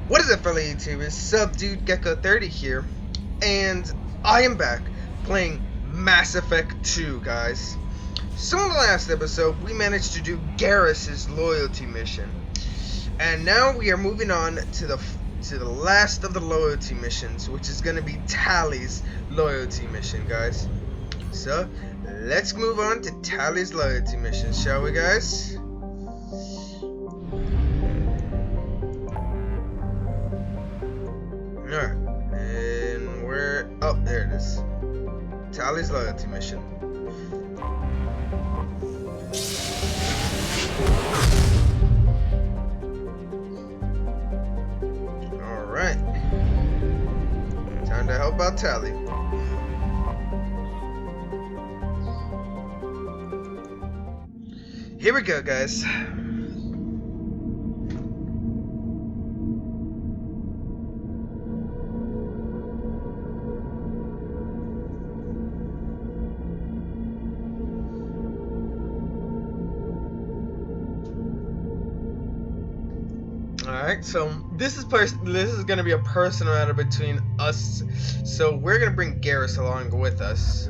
What is up, fellow YouTubers? Subdude Gecko 30 here, and I am back playing Mass Effect 2, guys. So in the last episode, we managed to do Garrus's loyalty mission, and now we are moving on to the last of the loyalty missions, which is going to be Tali's loyalty mission, guys. So let's move on to Tali's loyalty mission, shall we, guys? Alright, and where? Oh, there it is. Tali's loyalty mission. Alright. Time to help out Tali. Here we go, guys. Alright, so this is gonna be a personal matter between us. So we're gonna bring Garrus along with us.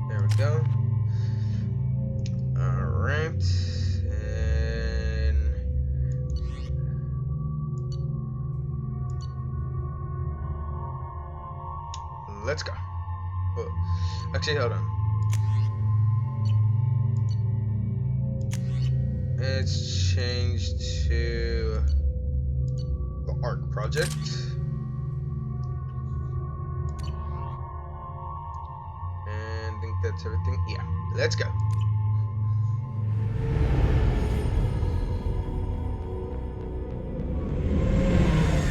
There we go. Alright. Let's go. Oh, actually, hold on. It's changed to the ARC project. And I think that's everything. Yeah, let's go.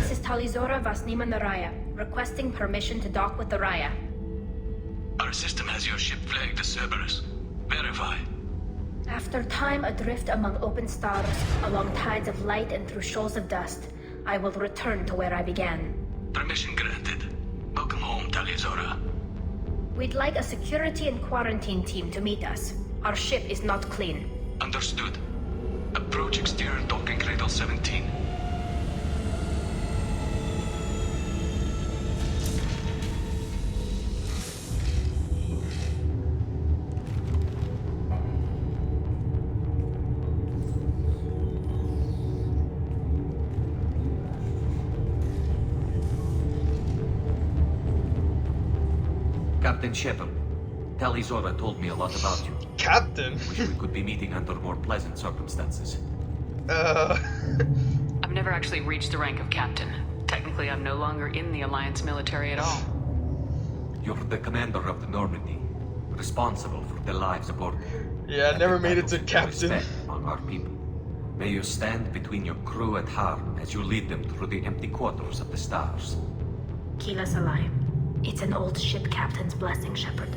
This is Talizora Vasnima Naraya, requesting permission to dock with the Raya. Our system has your ship flagged as Cerberus. Verify. After time adrift among open stars, along tides of light and through shoals of dust, I will return to where I began. Permission granted. Welcome home, Talizora. We'd like a security and quarantine team to meet us. Our ship is not clean. Understood. Approach exterior docking cradle 17. Captain Shepard, Talizora told me a lot about you. Captain? Wish we could be meeting under more pleasant circumstances. I've never actually reached the rank of captain. Technically, I'm no longer in the Alliance military at all. You're the commander of the Normandy, responsible for the lives aboard. Yeah, I never made it to captain. Among our people. May you stand between your crew and harm as you lead them through the empty quarters of the stars. Kila Salai. It's an old ship captain's blessing, Shepard.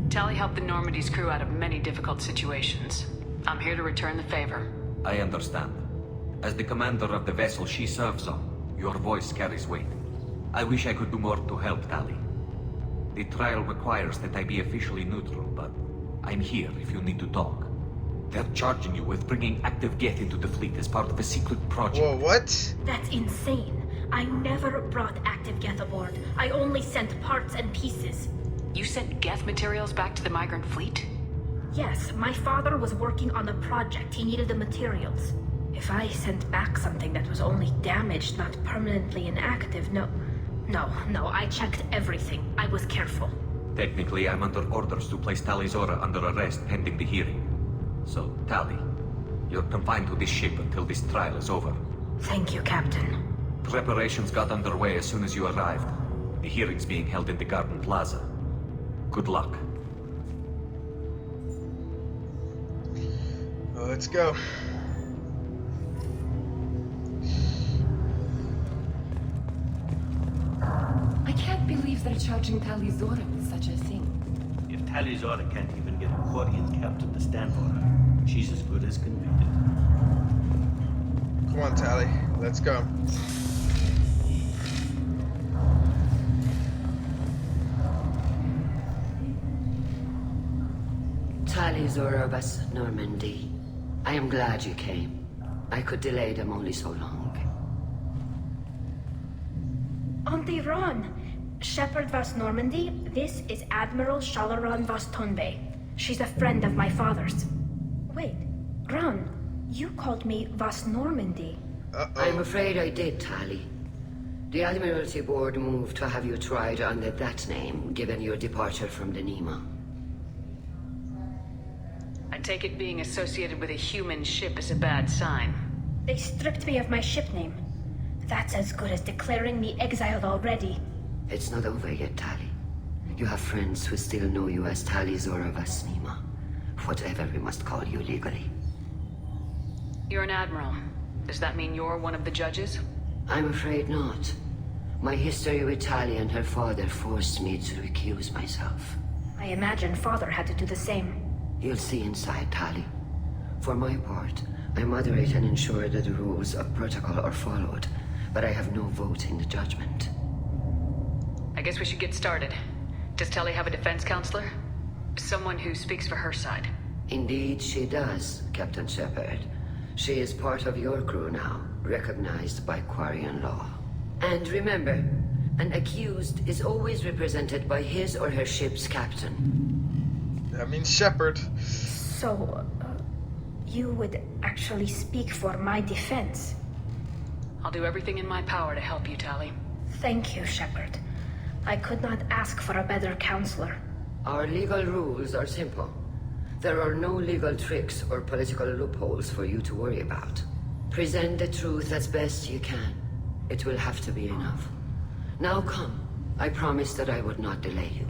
Tali helped the Normandy's crew out of many difficult situations. I'm here to return the favor. I understand. As the commander of the vessel she serves on, your voice carries weight. I wish I could do more to help Tali. The trial requires that I be officially neutral, but I'm here if you need to talk. They're charging you with bringing active Geth into the fleet as part of a secret project. Whoa, what? That's insane. I never brought active Geth aboard. I only sent parts and pieces. You sent Geth materials back to the migrant fleet? Yes, my father was working on a project. He needed the materials. If I sent back something that was only damaged, not permanently inactive, no, I checked everything. I was careful. Technically, I'm under orders to place Talizora under arrest pending the hearing. So, Tali, you're confined to this ship until this trial is over. Thank you, Captain. Preparations got underway as soon as you arrived. The hearing's being held in the Garden Plaza. Good luck. Well, let's go. I can't believe they're charging Talizora with such a thing. If Talizora can't even get a Quarian captain to stand for her, she's as good as convicted. Come on, Tali. Let's go. Tali Zora of us, Normandy. I am glad you came. I could delay them only so long. Auntie Ron! Shepard vas Normandy, this is Admiral Shalaran vas Tonbe. She's a friend of my father's. Wait, Ron, you called me vas Normandy. I'm afraid I did, Tali. The Admiralty Board moved to have you tried under that name, given your departure from the Nima. I take it being associated with a human ship is a bad sign. They stripped me of my ship name. That's as good as declaring me exiled already. It's not over yet, Tali. You have friends who still know you as Tali Zora vas Nima. Whatever we must call you legally. You're an admiral. Does that mean you're one of the judges? I'm afraid not. My history with Tali and her father forced me to recuse myself. I imagine father had to do the same. You'll see inside, Tali. For my part, I moderate and ensure that the rules of protocol are followed, but I have no vote in the judgment. I guess we should get started. Does Tali have a defense counselor? Someone who speaks for her side. Indeed, she does, Captain Shepard. She is part of your crew now, recognized by Quarian law. And remember, an accused is always represented by his or her ship's captain. That means Shepard. So, you would actually speak for my defense? I'll do everything in my power to help you, Tali. Thank you, Shepard. I could not ask for a better counselor. Our legal rules are simple. There are no legal tricks or political loopholes for you to worry about. Present the truth as best you can. It will have to be enough. Now come. I promised that I would not delay you.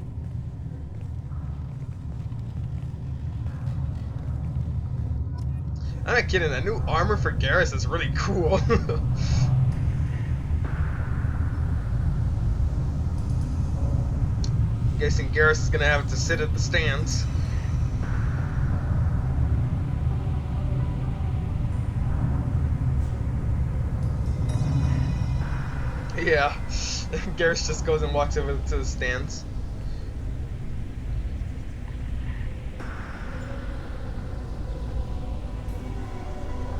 I'm not kidding, that new armor for Garrus is really cool. Guessing Garrus is gonna have to sit at the stands. Yeah, Garrus just goes and walks over to the stands.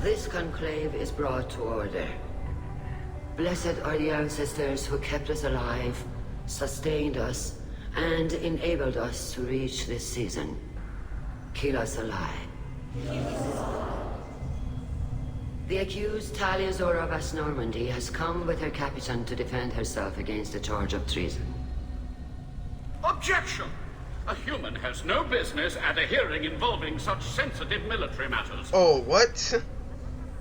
This conclave is brought to order. Blessed are the ancestors who kept us alive, sustained us, and enabled us to reach this season. Keep us alive. The accused Tali Zora vas Normandy has come with her captain to defend herself against a charge of treason. Objection! A human has no business at a hearing involving such sensitive military matters. Oh, what?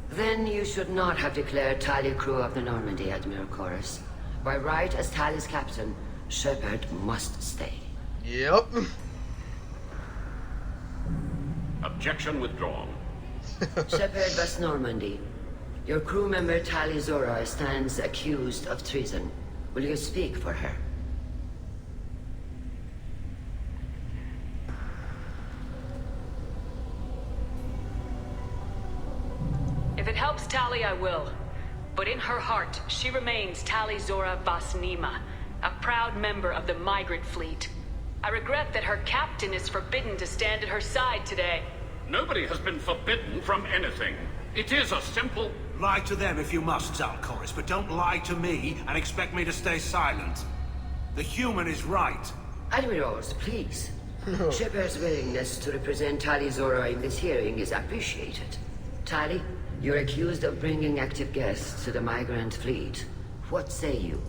Then you should not have declared Tali crew of the Normandy, Admiral Chorus. By right as Tali's captain, Shepard must stay. Yep. Objection withdrawn. Shepard vas Normandy. Your crew member Tali Zora stands accused of treason. Will you speak for her? If it helps Tali, I will. But in her heart, she remains Tali Zora vas Nima, a proud member of the migrant fleet. I regret that her captain is forbidden to stand at her side today. Nobody has been forbidden from anything. It is a simple... Lie to them if you must, Zalcoris, but don't lie to me and expect me to stay silent. The human is right. Admirals, please. Shepard's willingness to represent Tali Zora in this hearing is appreciated. Tali, you're accused of bringing active guests to the migrant fleet. What say you?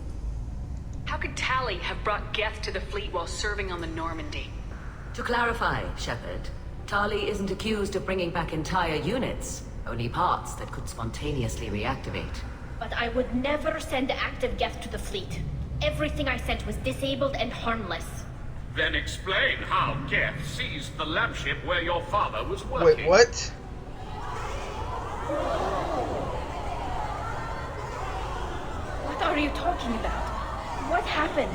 How could Tali have brought Geth to the fleet while serving on the Normandy? To clarify, Shepard, Tali isn't accused of bringing back entire units, only parts that could spontaneously reactivate. But I would never send active Geth to the fleet. Everything I sent was disabled and harmless. Then explain how Geth seized the lab ship where your father was working. Wait, what? What are you talking about? What happened?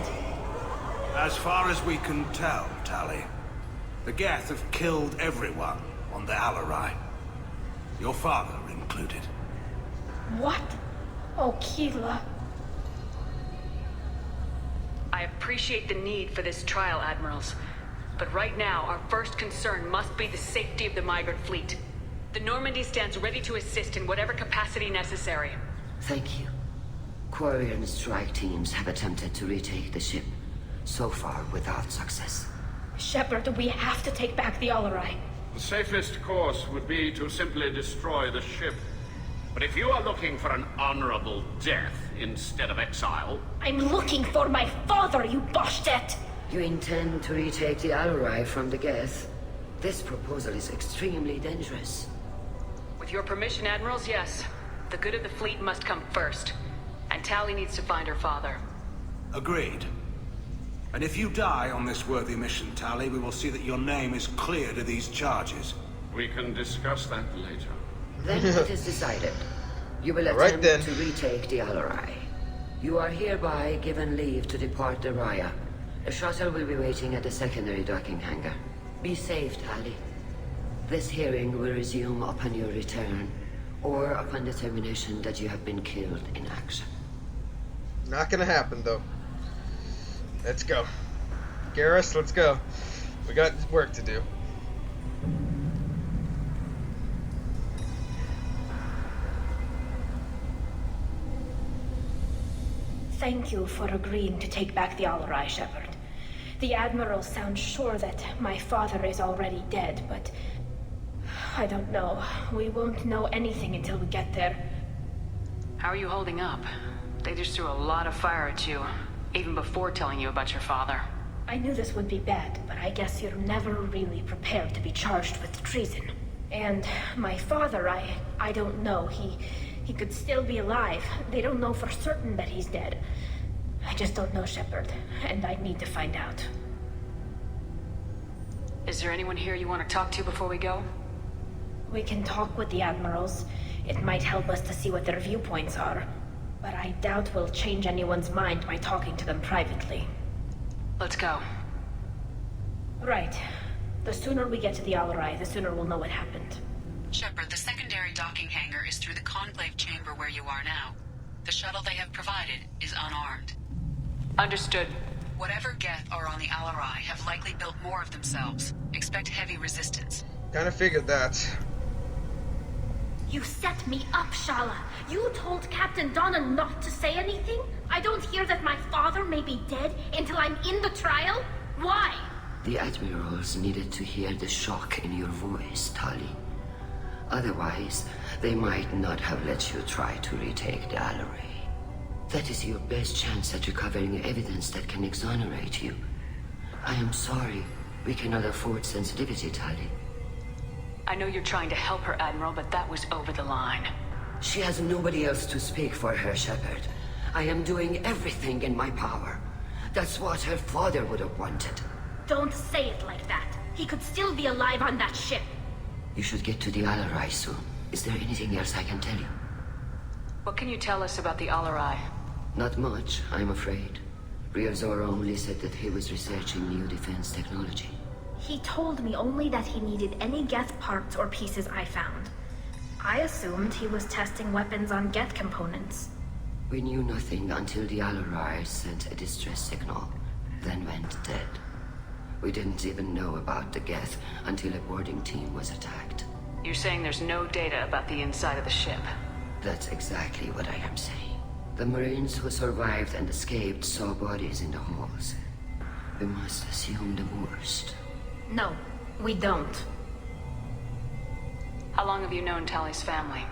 As far as we can tell, Tali, the Geth have killed everyone on the Alarai. Your father included. What? Oh, Keela. I appreciate the need for this trial, Admirals. But right now, our first concern must be the safety of the migrant fleet. The Normandy stands ready to assist in whatever capacity necessary. Thank you. Quarry and strike teams have attempted to retake the ship, so far without success. Shepard, we have to take back the Alarai. The safest course would be to simply destroy the ship. But if you are looking for an honorable death instead of exile... I'm looking for my father, you Boshtet! You intend to retake the Alarai from the Geth? This proposal is extremely dangerous. With your permission, Admirals, yes. The good of the fleet must come first. And Tali needs to find her father. Agreed. And if you die on this worthy mission, Tali, we will see that your name is cleared of these charges. We can discuss that later. Then it is decided. You will attempt to retake the Alarai. You are hereby given leave to depart the Raya. A shuttle will be waiting at the secondary docking hangar. Be safe, Tali. This hearing will resume upon your return, or upon determination that you have been killed in action. Not gonna happen, though. Let's go. Garrus, let's go. We got work to do. Thank you for agreeing to take back the Alarai, Shepard. The Admiral sounds sure that my father is already dead, but... I don't know. We won't know anything until we get there. How are you holding up? They just threw a lot of fire at you, even before telling you about your father. I knew this would be bad, but I guess you're never really prepared to be charged with treason. And my father, I don't know. He could still be alive. They don't know for certain that he's dead. I just don't know, Shepard, and I need to find out. Is there anyone here you want to talk to before we go? We can talk with the Admirals. It might help us to see what their viewpoints are. But I doubt we'll change anyone's mind by talking to them privately. Let's go. Right. The sooner we get to the Alarai, the sooner we'll know what happened. Shepard, the secondary docking hangar is through the conclave chamber where you are now. The shuttle they have provided is unarmed. Understood. Whatever Geth are on the Alarai have likely built more of themselves. Expect heavy resistance. Kinda figured that. You set me up, Shala. You told Captain Donna not to say anything? I don't hear that my father may be dead until I'm in the trial? Why? The Admirals needed to hear the shock in your voice, Tali. Otherwise, they might not have let you try to retake the Alarai. That is your best chance at recovering evidence that can exonerate you. I am sorry. We cannot afford sensitivity, Tali. I know you're trying to help her, Admiral, but that was over the line. She has nobody else to speak for her, Shepard. I am doing everything in my power. That's what her father would have wanted. Don't say it like that. He could still be alive on that ship. You should get to the Alarai soon. Is there anything else I can tell you? What can you tell us about the Alarai? Not much, I'm afraid. Real Zora only said that he was researching new defense technology. He told me only that he needed any Geth parts or pieces I found. I assumed he was testing weapons on Geth components. We knew nothing until the Alarai sent a distress signal, then went dead. We didn't even know about the Geth until a boarding team was attacked. You're saying there's no data about the inside of the ship? That's exactly what I am saying. The Marines who survived and escaped saw bodies in the halls. We must assume the worst. No, we don't. How long have you known Tali's family?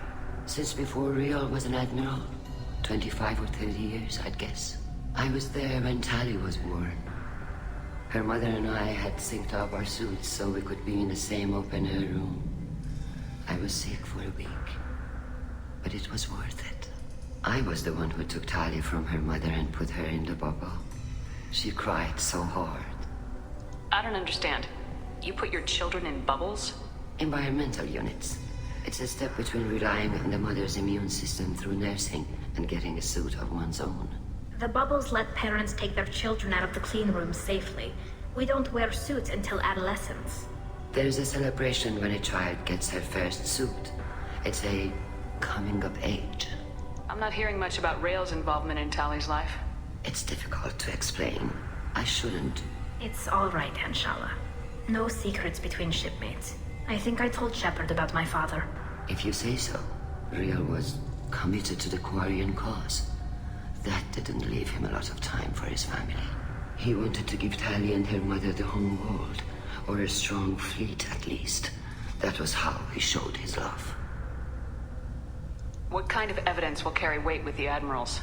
Since before Real was an admiral. 25 or 30 years, I'd guess. I was there when Tali was born. Her mother and I had synced up our suits so we could be in the same open-air room. I was sick for a week, but it was worth it. I was the one who took Tali from her mother and put her in the bubble. She cried so hard. I don't understand. You put your children in bubbles? Environmental units. It's a step between relying on the mother's immune system through nursing and getting a suit of one's own. The bubbles let parents take their children out of the clean rooms safely. We don't wear suits until adolescence. There's a celebration when a child gets her first suit. It's a coming of age. I'm not hearing much about Rail's involvement in Tali's life. It's difficult to explain. I shouldn't. It's all right, Anshala. No secrets between shipmates. I think I told Shepard about my father. If you say so, Rael was committed to the Quarian cause. That didn't leave him a lot of time for his family. He wanted to give Tali and her mother the home world, or a strong fleet at least. That was how he showed his love. What kind of evidence will carry weight with the admirals?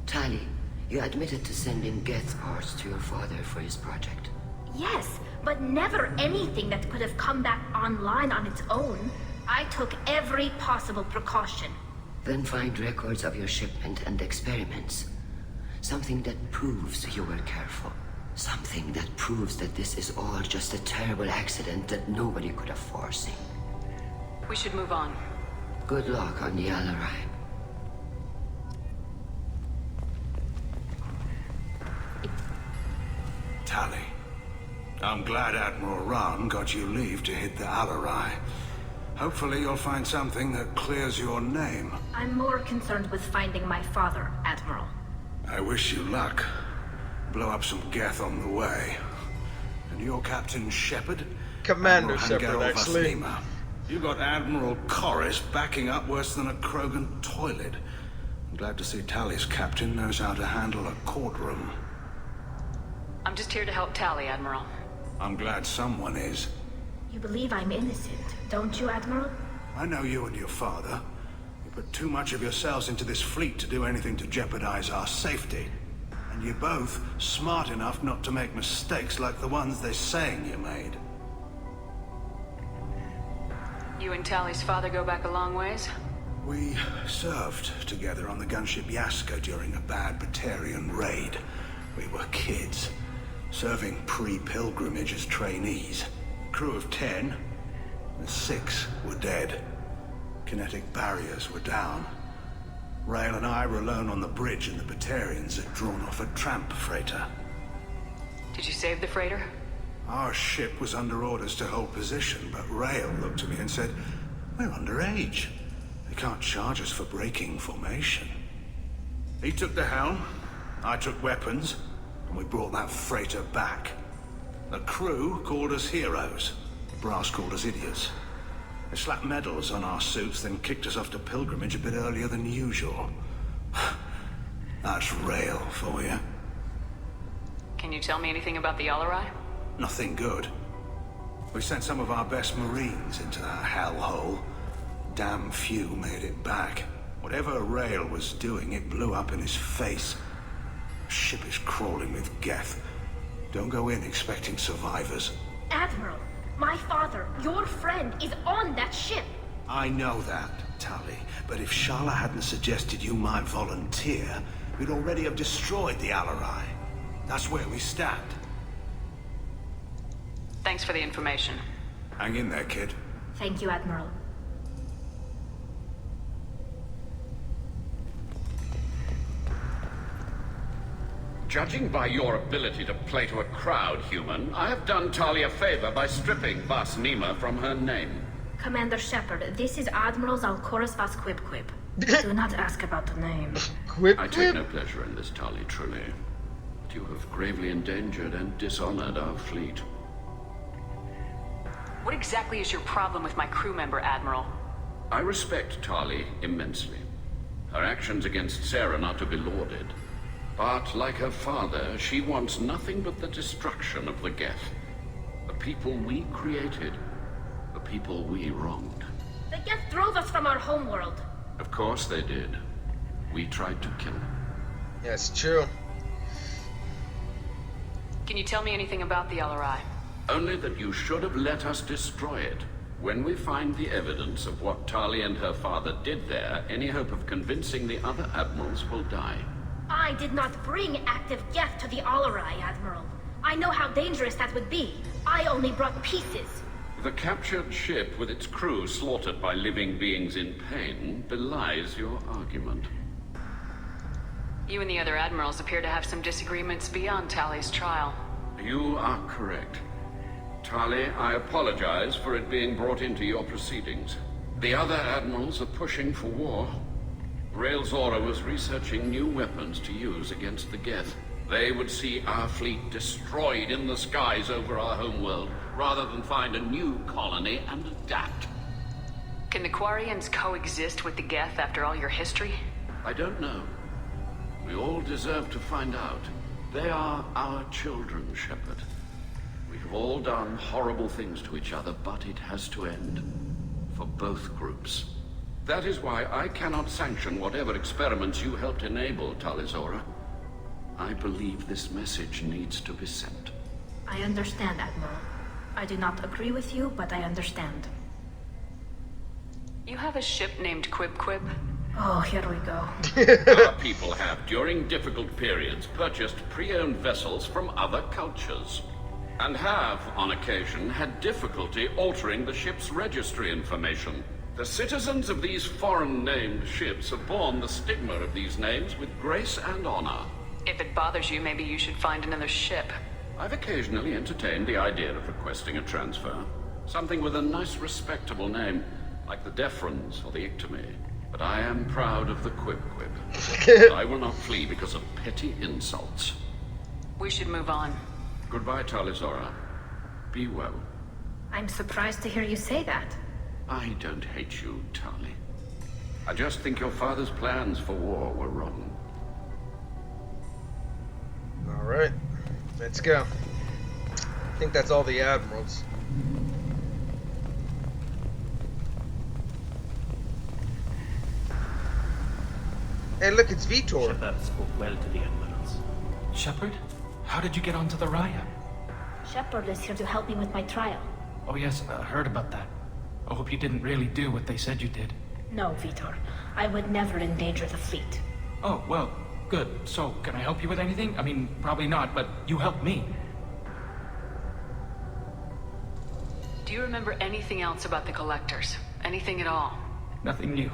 Tali, you admitted to sending Geth parts to your father for his project. Yes, but never anything that could have come back online on its own. I took every possible precaution. Then find records of your shipment and experiments. Something that proves you were careful. Something that proves that this is all just a terrible accident that nobody could have foreseen. We should move on. Good luck on the Alarai. Tali, I'm glad Admiral Rahn got you leave to hit the Alarai. Hopefully you'll find something that clears your name. I'm more concerned with finding my father, Admiral. I wish you luck. Blow up some Geth on the way. And you're Captain Shepard? Commander Admiral Shepard, Hangel actually. Vasnima. You got Admiral Corris backing up worse than a Krogan toilet. I'm glad to see Tali's captain knows how to handle a courtroom. I'm just here to help Tali, Admiral. I'm glad someone is. You believe I'm innocent, don't you, Admiral? I know you and your father. You put too much of yourselves into this fleet to do anything to jeopardize our safety. And you're both smart enough not to make mistakes like the ones they're saying you made. You and Tali's father go back a long ways? We served together on the gunship Yaska during a bad Batarian raid. We were kids, serving pre-pilgrimage as trainees. Crew of 10, and 6 were dead. Kinetic barriers were down. Rael and I were alone on the bridge, and the Batarians had drawn off a tramp freighter. Did you save the freighter? Our ship was under orders to hold position, but Rael looked at me and said, "We're underage. They can't charge us for breaking formation." He took the helm, I took weapons, and we brought that freighter back. The crew called us heroes. The brass called us idiots. They slapped medals on our suits, then kicked us off to pilgrimage a bit earlier than usual. That's Rael for you. Can you tell me anything about the Alarai? Nothing good. We sent some of our best Marines into that hellhole. Damn few made it back. Whatever Rael was doing, it blew up in his face. The ship is crawling with Geth. Don't go in expecting survivors. Admiral, my father, your friend, is on that ship. I know that, Tali, but if Shala hadn't suggested you might volunteer, we'd already have destroyed the Alarai. That's where we stand. Thanks for the information. Hang in there, kid. Thank you, Admiral. Judging by your ability to play to a crowd, human, I have done Tali a favor by stripping Vasnima from her name. Commander Shepard, this is Admiral Zalkoris Vas Quip Quip. Do not ask about the name. I take no pleasure in this, Tali, truly. But you have gravely endangered and dishonored our fleet. What exactly is your problem with my crew member, Admiral? I respect Tali immensely. Her actions against Sarah are to be lauded. But, like her father, she wants nothing but the destruction of the Geth. The people we created. The people we wronged. The Geth drove us from our homeworld. Of course they did. We tried to kill them. Yes, true. Can you tell me anything about the Alarai? Only that you should have let us destroy it. When we find the evidence of what Tali and her father did there, any hope of convincing the other admirals will die. I did not bring active Geth to the Alarai, Admiral. I know how dangerous that would be. I only brought pieces. The captured ship with its crew slaughtered by living beings in pain belies your argument. You and the other admirals appear to have some disagreements beyond Tali's trial. You are correct. Tali, I apologize for it being brought into your proceedings. The other admirals are pushing for war. Rael Zora was researching new weapons to use against the Geth. They would see our fleet destroyed in the skies over our homeworld, rather than find a new colony and adapt. Can the Quarians coexist with the Geth after all your history? I don't know. We all deserve to find out. They are our children, Shepard. We have all done horrible things to each other, but it has to end. For both groups. That is why I cannot sanction whatever experiments you helped enable, Tali Zora. I believe this message needs to be sent. I understand, Admiral. I do not agree with you, but I understand. You have a ship named Quib? Oh, here we go. Our people have, during difficult periods, purchased pre-owned vessels from other cultures. And have, on occasion, had difficulty altering the ship's registry information. The citizens of these foreign-named ships have borne the stigma of these names with grace and honor. If it bothers you, maybe you should find another ship. I've occasionally entertained the idea of requesting a transfer. Something with a nice, respectable name, like the Defrons or the Ictomy. But I am proud of the Quib. I will not flee because of petty insults. We should move on. Goodbye, Tali Zora. Be well. I'm surprised to hear you say that. I don't hate you, Tali. I just think your father's plans for war were wrong. Alright, let's go. I think that's all the admirals. Hey, look, it's Vitor. Shepard spoke well to the admirals. Shepard? How did you get onto the Raya? Shepard is here to help me with my trial. Oh yes, I heard about that. I hope you didn't really do what they said you did. No, Vitor. I would never endanger the fleet. Oh, well, good. So, can I help you with anything? I mean, probably not, but you helped me. Do you remember anything else about the Collectors? Anything at all? Nothing new.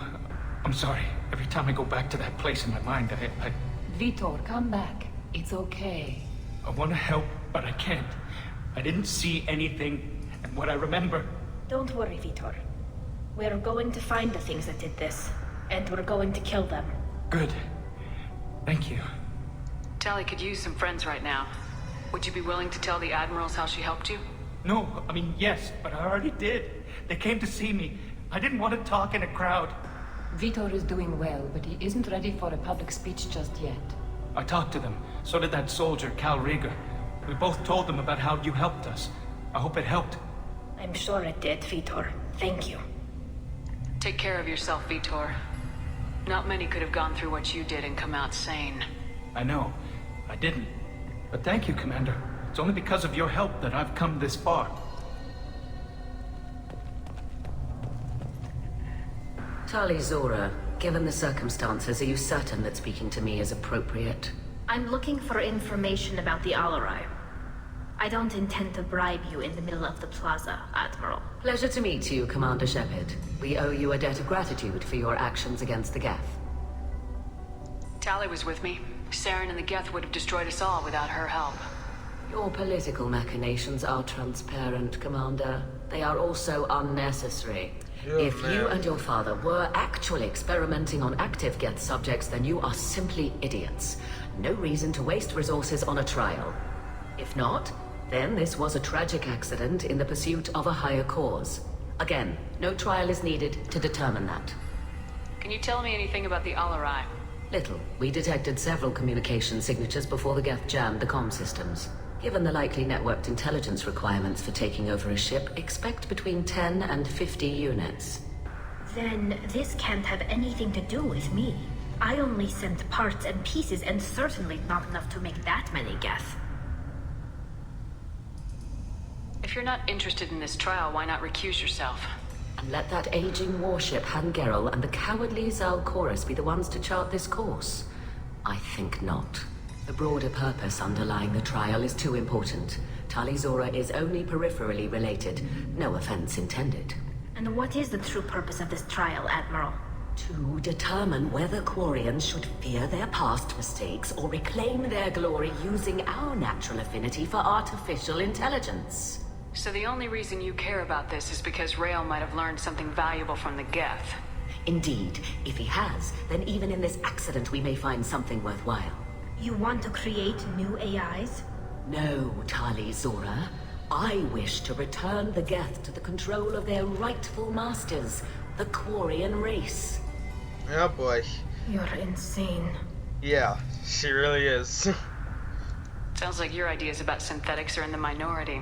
I'm sorry. Every time I go back to that place in my mind, I Vitor, come back. It's okay. I want to help, but I can't. I didn't see anything, and what I remember... Don't worry, Vitor. We're going to find the things that did this, and we're going to kill them. Good. Thank you. Tali could use some friends right now. Would you be willing to tell the Admirals how she helped you? No, I mean, yes, but I already did. They came to see me. I didn't want to talk in a crowd. Vitor is doing well, but he isn't ready for a public speech just yet. I talked to them. So did that soldier, Cal Rieger. We both told them about how you helped us. I hope it helped. I'm sure it did, Vitor. Thank you. Take care of yourself, Vitor. Not many could have gone through what you did and come out sane. I know. I didn't. But thank you, Commander. It's only because of your help that I've come this far. Tali Zora, given the circumstances, are you certain that speaking to me is appropriate? I'm looking for information about the Alarai. I don't intend to bribe you in the middle of the plaza, Admiral. Pleasure to meet you, Commander Shepard. We owe you a debt of gratitude for your actions against the Geth. Tali was with me. Saren and the Geth would have destroyed us all without her help. Your political machinations are transparent, Commander. They are also unnecessary. If you and your father were actually experimenting on active Geth subjects, then you are simply idiots. No reason to waste resources on a trial. If not, then this was a tragic accident in the pursuit of a higher cause. Again, no trial is needed to determine that. Can you tell me anything about the Alarai? Little. We detected several communication signatures before the Geth jammed the comm systems. Given the likely networked intelligence requirements for taking over a ship, expect between 10 and 50 units. Then this can't have anything to do with me. I only sent parts and pieces, and certainly not enough to make that many Geth. If you're not interested in this trial, why not recuse yourself? And let that aging warship Han-Gerrel and the cowardly Zal Chorus be the ones to chart this course? I think not. The broader purpose underlying the trial is too important. Tali Zora is only peripherally related. No offense intended. And what is the true purpose of this trial, Admiral? To determine whether Quarians should fear their past mistakes or reclaim their glory using our natural affinity for artificial intelligence. So the only reason you care about this is because Rael might have learned something valuable from the Geth. Indeed. If he has, then even in this accident we may find something worthwhile. You want to create new AIs? No, Tali Zora. I wish to return the Geth to the control of their rightful masters, the Quarian race. Oh boy. You're insane. Yeah, she really is. Sounds like your ideas about synthetics are in the minority.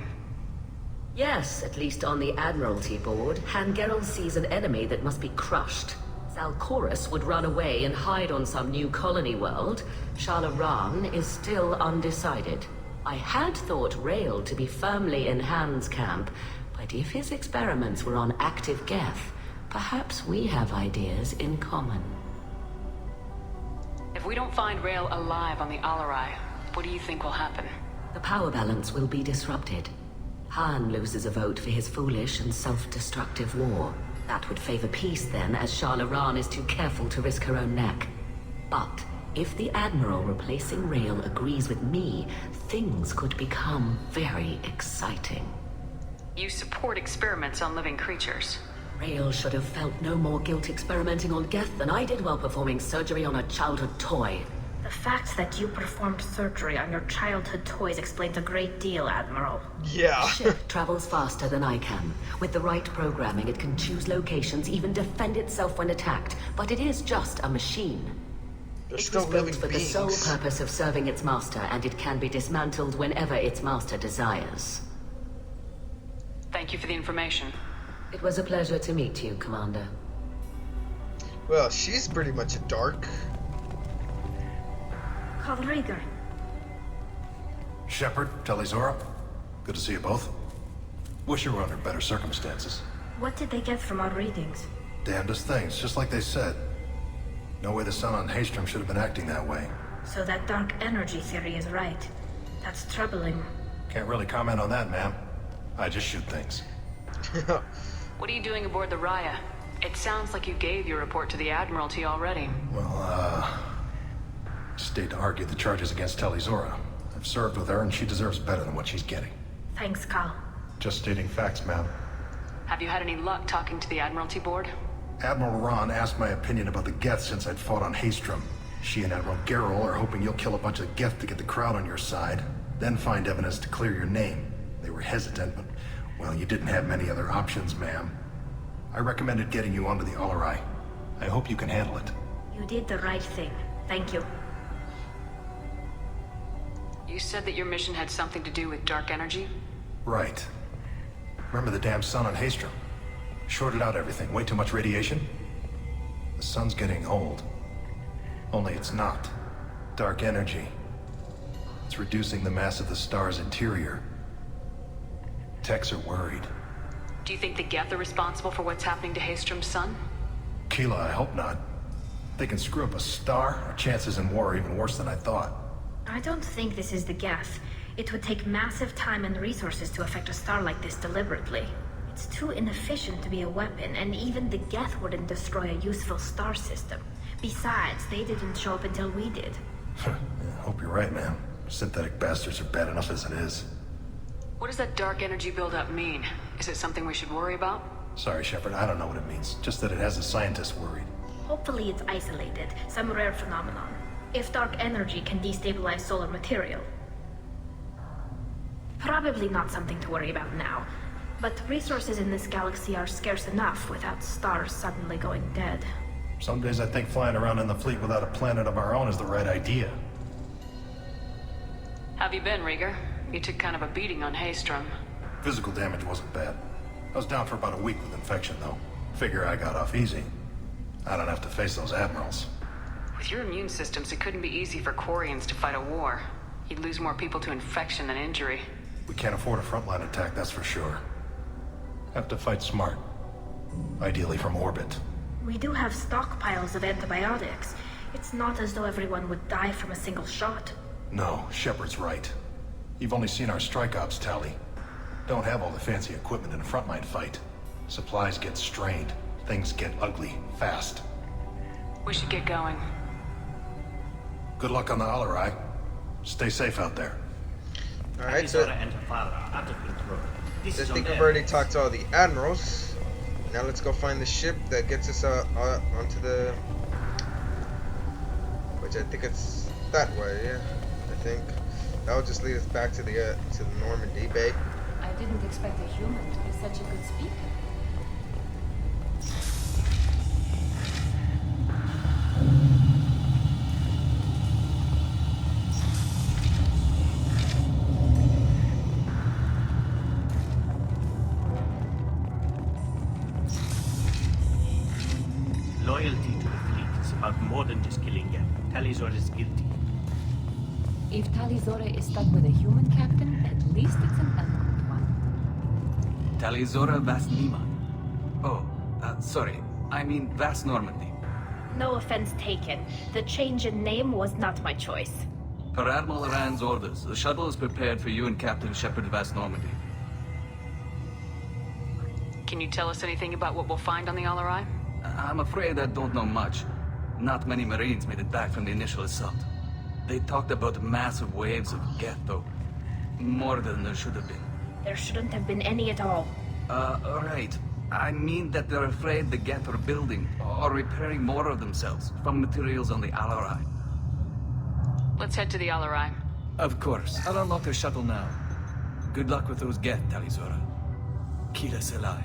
Yes, at least on the Admiralty board, Hangerel sees an enemy that must be crushed. Zalcorus would run away and hide on some new colony world. Shalaran is still undecided. I had thought Rael to be firmly in Han's camp, but if his experiments were on active Geth, perhaps we have ideas in common. If we don't find Rael alive on the Alarai, what do you think will happen? The power balance will be disrupted. Han loses a vote for his foolish and self-destructive war. That would favor peace then, as Shalaran is too careful to risk her own neck. But if the Admiral replacing Rael agrees with me, things could become very exciting. You support experiments on living creatures. Rael should have felt no more guilt experimenting on Geth than I did while performing surgery on a childhood toy. The fact that you performed surgery on your childhood toys explains a great deal, Admiral. Yeah. The ship travels faster than I can. With the right programming, it can choose locations, even defend itself when attacked. But it is just a machine. They're It still was built living for the beings. sole purpose of serving its master, and it can be dismantled whenever its master desires. Thank you for the information. It was a pleasure to meet you, Commander. Well, she's pretty much a dark. Rieger. Shepard, Tali Zora. Good to see you both. Wish you were under better circumstances. What did they get from our readings? Damnedest things, just like they said. No way the sun on Haystrom should have been acting that way. So that dark energy theory is right. That's troubling. Can't really comment on that, ma'am. I just shoot things. What are you doing aboard the Raya? It sounds like you gave your report to the Admiralty already. Well, stayed to argue the charges against Tali Zora. I've served with her and she deserves better than what she's getting. Thanks, Cal. Just stating facts, ma'am. Have you had any luck talking to the Admiralty board? Admiral Ron asked my opinion about the Geth since I'd fought on Haystrom. She and Admiral Gerrel are hoping you'll kill a bunch of Geth to get the crowd on your side, then find evidence to clear your name. They were hesitant, but, well, you didn't have many other options, ma'am. I recommended getting you onto the Alarai. I hope you can handle it. You did the right thing. Thank you. You said that your mission had something to do with dark energy? Right. Remember the damn sun on Haystrom? Shorted out everything. Way too much radiation? The sun's getting old. Only it's not. Dark energy. It's reducing the mass of the star's interior. Techs are worried. Do you think the Geth are responsible for what's happening to Haystrom's sun? Keela, I hope not. They can screw up a star. Our chances in war are even worse than I thought. I don't think this is the Geth. It would take massive time and resources to affect a star like this deliberately. It's too inefficient to be a weapon, and even the Geth wouldn't destroy a useful star system. Besides, they didn't show up until we did. Yeah, hope you're right, ma'am. Synthetic bastards are bad enough as it is. What does that dark energy buildup mean? Is it something we should worry about? Sorry, Shepard, I don't know what it means. Just that it has the scientists worried. Hopefully it's isolated, some rare phenomenon. If dark energy can destabilize solar material. Probably not something to worry about now. But resources in this galaxy are scarce enough without stars suddenly going dead. Some days I think flying around in the fleet without a planet of our own is the right idea. Have you been, Rieger? You took kind of a beating on Haystrom. Physical damage wasn't bad. I was down for about a week with infection, though. Figure I got off easy. I don't have to face those admirals. With your immune systems, it couldn't be easy for Quarians to fight a war. You'd lose more people to infection than injury. We can't afford a frontline attack, that's for sure. Have to fight smart. Ideally from orbit. We do have stockpiles of antibiotics. It's not as though everyone would die from a single shot. No, Shepard's right. You've only seen our strike ops, Tali. Don't have all the fancy equipment in a frontline fight. Supplies get strained. Things get ugly, fast. We should get going. Good luck on the Alarai. Stay safe out there. Alright, so I think we've already talked to all the admirals. Now let's go find the ship that gets us onto the... which I think it's that way, yeah, I think. That'll just lead us back to the Normandy Bay. I didn't expect a human to be such a good speaker. Loyalty to the fleet is about more than just killing Geth. Tali Zora is guilty. If Tali Zora is stuck with a human captain, at least it's an eloquent one. Tali Zora Vas Nima. Oh, sorry. I mean Vas Normandy. No offense taken. The change in name was not my choice. Per Admiral Rand's orders, the shuttle is prepared for you and Captain Shepard Vas Normandy. Can you tell us anything about what we'll find on the Alarai? I'm afraid I don't know much. Not many Marines made it back from the initial assault. They talked about massive waves of Geth, though. More than there should have been. There shouldn't have been any at all. Right. I mean that they're afraid the Geth are building or repairing more of themselves from materials on the Alarai. Let's head to the Alarai. Of course. I'll unlock the shuttle now. Good luck with those Geth, Tali Zora. Kila Selai.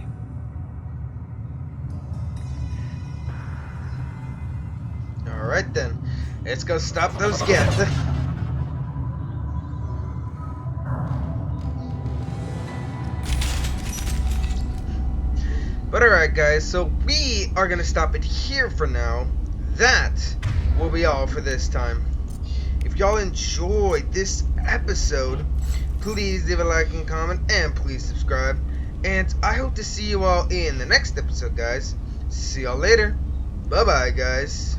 Alright then, let's go stop those Geth. But alright guys, so we are going to stop it here for now. That will be all for this time. If y'all enjoyed this episode, please leave a like and comment, and please subscribe. And I hope to see you all in the next episode, guys. See y'all later. Bye-bye, guys.